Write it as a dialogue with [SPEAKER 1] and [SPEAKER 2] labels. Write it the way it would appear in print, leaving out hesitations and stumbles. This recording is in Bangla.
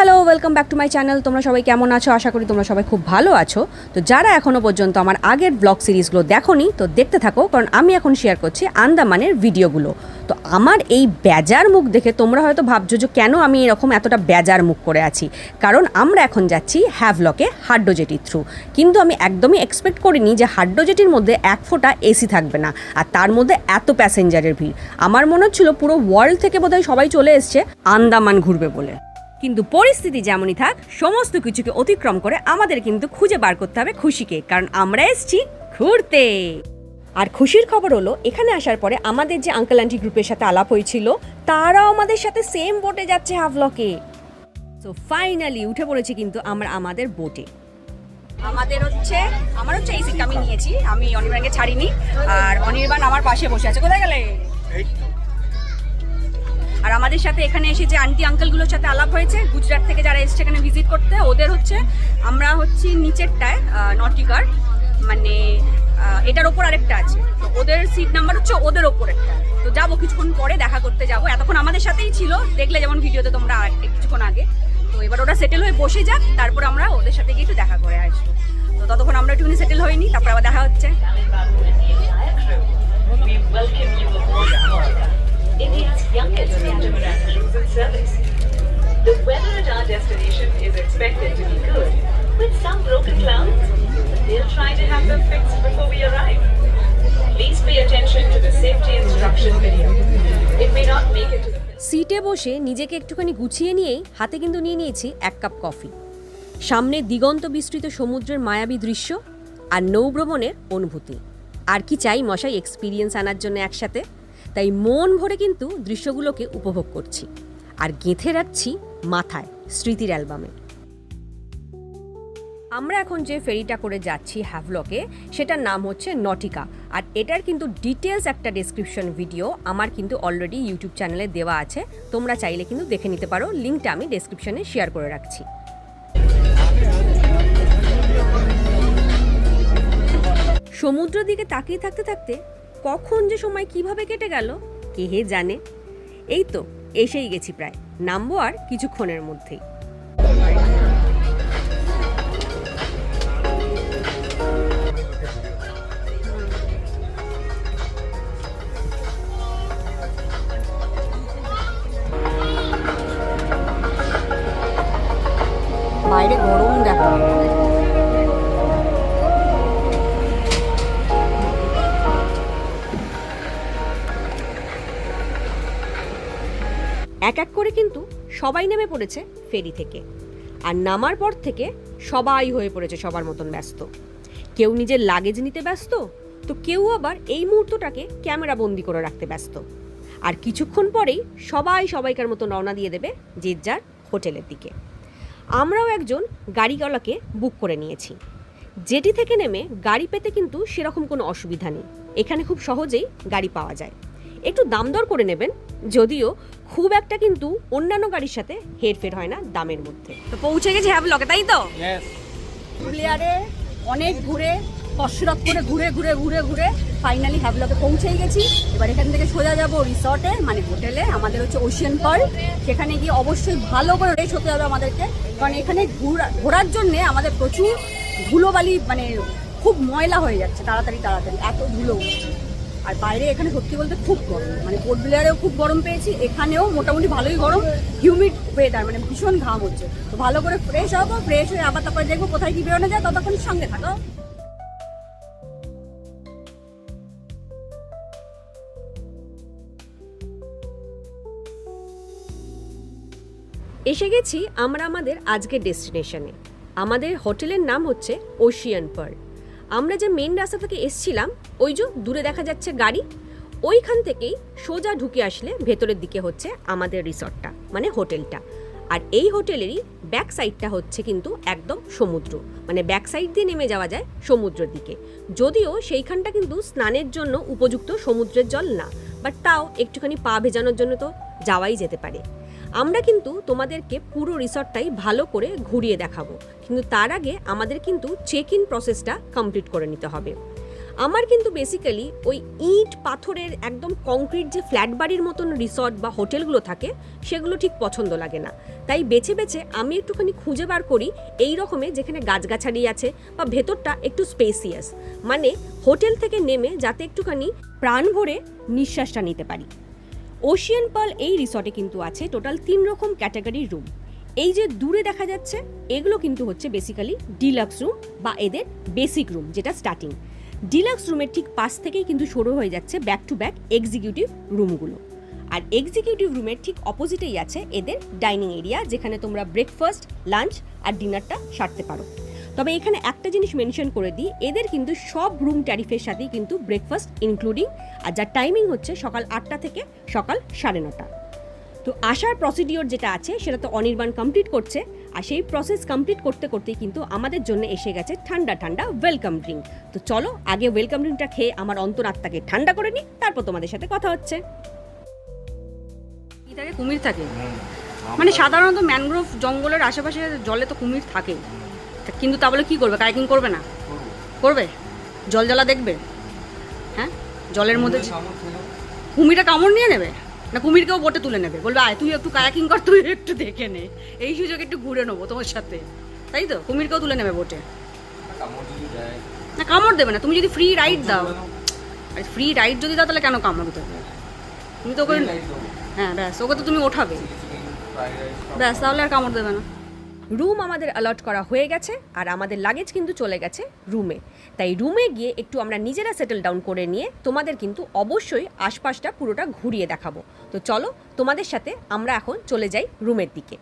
[SPEAKER 1] Hello, welcome back to my channel. তোমরা সবাই কেমন আছো? আশা করি তোমরা সবাই খুব ভালো আছো। তো যারা এখনও পর্যন্ত আমার আগের ব্লগ সিরিজগুলো দেখোনি তো দেখতে থাকো, কারণ আমি এখন শেয়ার করছি আন্দামানের ভিডিওগুলো। তো আমার এই বেজার মুখ দেখে তোমরা হয়তো ভাবছো যে কেন আমি এরকম এতটা বেজার মুখ করে আছি, কারণ আমরা এখন যাচ্ছি হ্যাভলকে হাড্ডো জেটির থ্রু। কিন্তু আমি একদমই এক্সপেক্ট করিনি যে হাড্ডো জেটির মধ্যে এক ফোঁটা এসি থাকবে না, আর তার মধ্যে এত প্যাসেঞ্জারের ভিড়। আমার মনে হচ্ছিল পুরো ওয়ার্ল্ড থেকে বোধহয় সবাই চলে এসছে আন্দামান ঘুরবে বলে। কিন্তু পরিস্থিতি যেমনই থাক, সমস্ত কিছুকে অতিক্রম করে আমাদের কিন্তু খুঁজে বার করতে হবে খুশিকে, কারণ আমরা এসেছি ঘুরতে। আর খুশির খবর হলো, এখানে আসার পরে আমাদের যে আঙ্কেল আন্টি গ্রুপের সাথে আলাপ হয়েছিল, তারাও আমাদের সাথে সেম বোটে যাচ্ছে হ্যাভলকে। সো ফাইনালি উঠে পড়েছি কিন্তু আমরা আমাদের বোটে। আমার হচ্ছে এই সিটটা আমি নিয়েছি, আমি অনির্বাণকে ছাড়িনি, আর অনির্বাণ আমার পাশে বসে আছে। কোথায় গেলে? আর আমাদের সাথে এখানে এসে যে আন্টি আঙ্কেলগুলোর সাথে আলাপ হয়েছে, গুজরাট থেকে যারা এসছে এখানে ভিজিট করতে, ওদের আমরা হচ্ছি নিচেরটায় নটিকার, মানে এটার ওপর আরেকটা আছে, তো ওদের সিট নাম্বার হচ্ছে ওদের ওপর একটা। তো যাবো কিছুক্ষণ পরে, দেখা করতে যাবো। এতক্ষণ আমাদের সাথেই ছিল, দেখলে যেমন ভিডিওতে তোমরা কিছুক্ষণ আগে। তো এবার ওরা সেটেল হয়ে বসে যাক, তারপর আমরা ওদের সাথে গিয়ে একটু দেখা করে আসবো। তো ততক্ষণ আমরা একটুখানি সেটেল হয়নি, তারপর আবার দেখা হচ্ছে।
[SPEAKER 2] India's youngest catamaran cruise in service. The weather at our destination is expected to be good, with some broken clouds. They'll try to have them fixed before we arrive. Please pay attention to the safety instruction video. It may not make it to the
[SPEAKER 1] সিটে বসে নিজেকে একটুখানি গুছিয়ে নিয়েই হাতে কিন্তু নিয়ে নিয়েছি এক কাপ কফি। সামনে দিগন্ত বিস্তৃত সমুদ্রের মায়াবী দৃশ্য আর নৌভ্রমণের অনুভূতি। আর কি চাই মশাই এক্সপিরিয়েন্স আনার জন্য একসাথে? তাই মন ভরে কিন্তু দৃশ্যগুলোকে উপভোগ করছি আর গেঁথে রাখছি মাথায় স্মৃতির অ্যালবামে। আমরা এখন যে ফেরিটা করে যাচ্ছি হ্যাভলকে, সেটার নাম হচ্ছে নটিকা। আর এটার কিন্তু ডিটেলস একটা ডেসক্রিপশন ভিডিও আমার কিন্তু অলরেডি ইউটিউব চ্যানেলে দেওয়া আছে, তোমরা চাইলে কিন্তু দেখে নিতে পারো। লিঙ্কটা আমি ডেসক্রিপশনে শেয়ার করে রাখছি। সমুদ্র দিকে তাকিয়ে থাকতে থাকতে কখন যে সময় কিভাবে কেটে গেল কে জানে। এই তো এসেই গেছি, প্রায় নামবো আর কিছুক্ষণের মধ্যেই। বাইরে গরম দেখো। এক এক করে কিন্তু সবাই নেমে পড়েছে ফেরি থেকে, আর নামার পর থেকে সবাই হয়ে পড়েছে সবার মতন ব্যস্ত। কেউ নিজের লাগেজ নিতে ব্যস্ত, তো কেউ আবার এই মুহূর্তটাকে ক্যামেরা বন্দি করে রাখতে ব্যস্ত। আর কিছুক্ষণ পরেই সবাই সবাইকার মতো রওনা দিয়ে দেবে যে যার হোটেলের দিকে। আমরাও একজন গাড়িওয়ালাকে বুক করে নিয়েছি। জেটি থেকে নেমে গাড়ি পেতে কিন্তু সেরকম কোনো অসুবিধা নেই, এখানে খুব সহজেই গাড়ি পাওয়া যায়। একটু দাম দর করে নেবেন, যদিও খুব একটা কিন্তু অন্যান্য গাড়ির সাথে হেরফের হয় না দামের মধ্যে। তো পৌঁছে গেছি হ্যাভলকে, তাই তো? প্লেয়ারে অনেক ঘুরে কসরত করে ঘুরে ঘুরে ঘুরে ঘুরে ফাইনালি হ্যাভলকে পৌঁছেই গেছি। এবার এখান থেকে সোজা যাব রিসর্টে, মানে হোটেলে। আমাদের হচ্ছে ওশিয়ান পার্ল, সেখানে গিয়ে অবশ্যই ভালো করে রেস্ট হতে হবে আমাদেরকে, কারণ এখানে ঘোরার জন্যে আমাদের প্রচুর ধুলোবালি, মানে খুব ময়লা হয়ে যাচ্ছে তাড়াতাড়ি এত ধুলো উঠছে। আর বাইরে এখানে সত্যি বলতে খুব গরম, মানে পোর্ট ব্লেয়ারেও খুব গরম পেয়েছি, এখানেও মোটামুটি ভালোই গরম, হিউমিড ওয়েদার, মানে ভীষণ ঘাম হচ্ছে। তো ভালো করে ফ্রেশ হবো, ফ্রেশ হয়ে আবার তারপরে দেখবো কোথায় কি বেরোনো যায়। ততক্ষণ সঙ্গে থাকো। এসে গেছি আমরা আমাদের আজকের ডেস্টিনেশনে। আমাদের হোটেলের নাম হচ্ছে ওশিয়ান পার্ল। আমরা যে মেন রাস্তা থেকে এসছিলাম, ওই যে দূরে দেখা যাচ্ছে গাড়ি, ওইখান থেকেই সোজা ঢুকে আসলে ভেতরের দিকে হচ্ছে আমাদের রিসর্টটা, মানে হোটেলটা। আর এই হোটেলেরই ব্যাক সাইডটা হচ্ছে কিন্তু একদম সমুদ্র, মানে ব্যাক সাইড দিয়ে নেমে যাওয়া যায় সমুদ্রের দিকে। যদিও সেইখানটা কিন্তু স্নানের জন্য উপযুক্ত সমুদ্রের জল না, বাট তাও একটুখানি পা ভেজানোর জন্য তো যাওয়াই যেতে পারে। আমরা কিন্তু তোমাদেরকে পুরো রিসর্টটাই ভালো করে ঘুরিয়ে দেখাবো, কিন্তু তার আগে আমাদের কিন্তু চেক ইন প্রসেসটা কমপ্লিট করে নিতে হবে। আমার কিন্তু বেসিক্যালি ওই ইট পাথরের একদম কংক্রিট যে ফ্ল্যাট বাড়ির মতন রিসর্ট বা হোটেলগুলো থাকে সেগুলো ঠিক পছন্দ লাগে না। তাই বেছে বেছে আমি একটুখানি খুঁজে বার করি এই রকমের যেখানে গাছগাছালি আছে বা ভেতরটা একটু স্পেসিয়াস, মানে হোটেল থেকে নেমে যাতে একটুখানি প্রাণ ভরে নিঃশ্বাসটা নিতে পারি। ওশিয়ান পার্ল এই রিসর্টে কিন্তু আছে টোটাল 3 রকম ক্যাটাগরির রুম। এই যে দূরে দেখা যাচ্ছে এগুলো কিন্তু হচ্ছে বেসিক্যালি ডিলাক্স রুম বা এদের বেসিক রুম, যেটা স্টার্টিং। ডিলাক্স রুমের ঠিক পাশ থেকেই কিন্তু শুরু হয়ে যাচ্ছে ব্যাক টু ব্যাক এক্সিকিউটিভ রুমগুলো। আর এক্সিকিউটিভ রুমের ঠিক অপোজিটেই আছে এদের ডাইনিং এরিয়া, যেখানে তোমরা ব্রেকফাস্ট, লাঞ্চ আর ডিনারটা সারতে পারো। তবে এখানে একটা জিনিস মেনশন করে দিই, এদের কিন্তু সব রুম ট্যারিফের সাথেই কিন্তু ব্রেকফাস্ট ইনক্লুডিং, আর যার টাইমিং হচ্ছে সকাল 8টা থেকে সকাল 9:30। তো আসার প্রসিডিওর যেটা আছে সেটা তো অনির্বাণ কমপ্লিট করছে, আর সেই প্রসেস কমপ্লিট করতে করতেই কিন্তু আমাদের জন্য এসে গেছে ঠান্ডা ঠান্ডা ওয়েলকাম ড্রিঙ্ক। তো চলো আগে ওয়েলকাম ড্রিঙ্কটা খেয়ে আমার অন্তরাত্মাকে ঠান্ডা করে নিই, তারপর তোমাদের সাথে কথা হচ্ছে।
[SPEAKER 3] এটাকে কুমির থাকে, মানে সাধারণত ম্যানগ্রোভ জঙ্গলের আশেপাশে জলে তো কুমির থাকেই, কিন্তু তা বলে কি করবে? কায়াকিং করবে না? করবে? জল জ্বালা দেখবে? হ্যাঁ, জলের মধ্যে কুমিরটা কামড় নিয়ে নেবে না কুমিরকেও বোটে তুলে নেবে, বলবে আয় তুই একটু কায়াকিং কর, তুই একটু দেখে নে, এই সুযোগ একটু ঘুরে নেবো তোমার সাথে, তাই তো? কুমিরকেও তুলে নেবে বোটে। না কামড় দেবে না, তুমি যদি ফ্রি রাইড দাও। ফ্রি রাইড যদি দাও তাহলে কেন কামড় দেবে? তুমি তো ওকে, হ্যাঁ ব্যাস, ওকে তো তুমি ওঠাবে, ব্যাস, তাহলে আর কামড় দেবে না।
[SPEAKER 1] রুম আমাদের অ্যালট করা হয়ে গেছে আর আমাদের লাগেজ কিন্তু চলে গেছে রুমে। তাই রুমে গিয়ে একটু আমরা নিজেরা সেটেল ডাউন করে নিয়ে তোমাদের কিন্তু অবশ্যই আশপাশটা পুরোটা ঘুরিয়ে দেখাবো। তো চলো তোমাদের সাথে আমরা এখন চলে যাই রুমের দিকে।